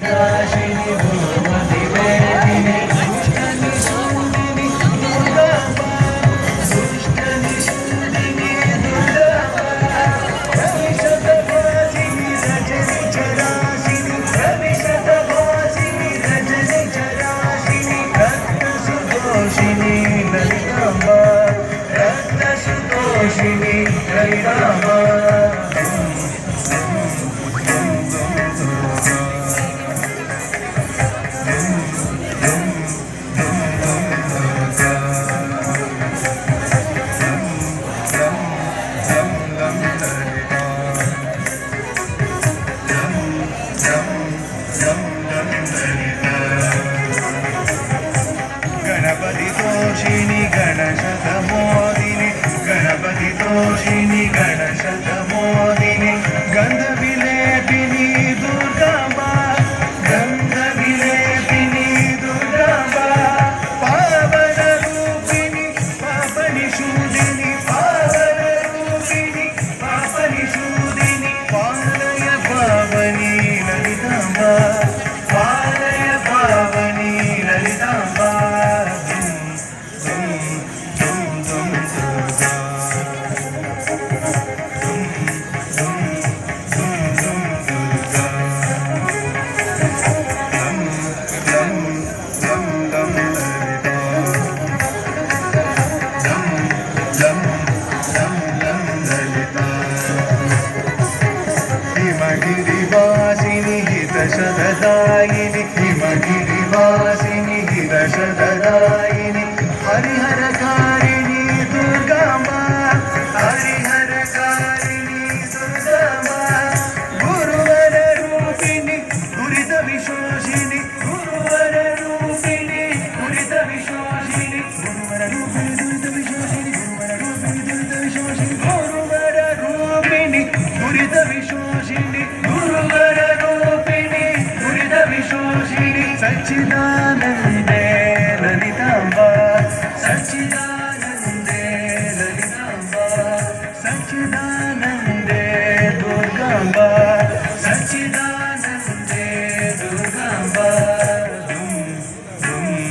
राशिनि भूमधिवेदिनि दुष्टनिशूदिनि दुर्गाम्बा दुष्टनिशूदिनि दुर्गाम्बा रविशतवासिनि रजनि चराशिनि रविशतवासिनि रजनि चराशिनि रक्तसुदोषिनि ललिताम्बा रक्तसुदोषिनि ललिताम्बा गणपति तोषिणि गणशतमोदिनि गणपति तोषिणि गणशतमोदिनि गन्धविलेपिनि दुर्गाम्बा गन्धविलेपिनि दुर्गाम्बा पावनरूपिणि पापनिषूदिनि पावनरूपिणि पापनिषूदिनि पालय पावनी ललिताम्बा पालय पावनी ललिताम्बा हिमगिरिवासिनि हितशतदायिनि हिमगिरिवासिनि हितशतदायिनि हरिहरकारिणि दुर्गाम्बा हरिहरकारिणि दुर्गाम्बा गुरुवररूपिणि दुरितविशोषिणि गुरुवररूपिणि दुरितविशोषिणि गुरुवररूपिणि दुरितविशोषिणि गुरुवररूपिणि दुरितविशोषिणि गुरुवररूपिणि दुरितविशोषिणि सच्चिदानन्दे ललिताम्बा सच्चिदानन्दे ललिताम्बा सच्चिदानन्दे दुर्गाम्बा सच्चिदानन्दे दुर्गाम्बा दुर्गा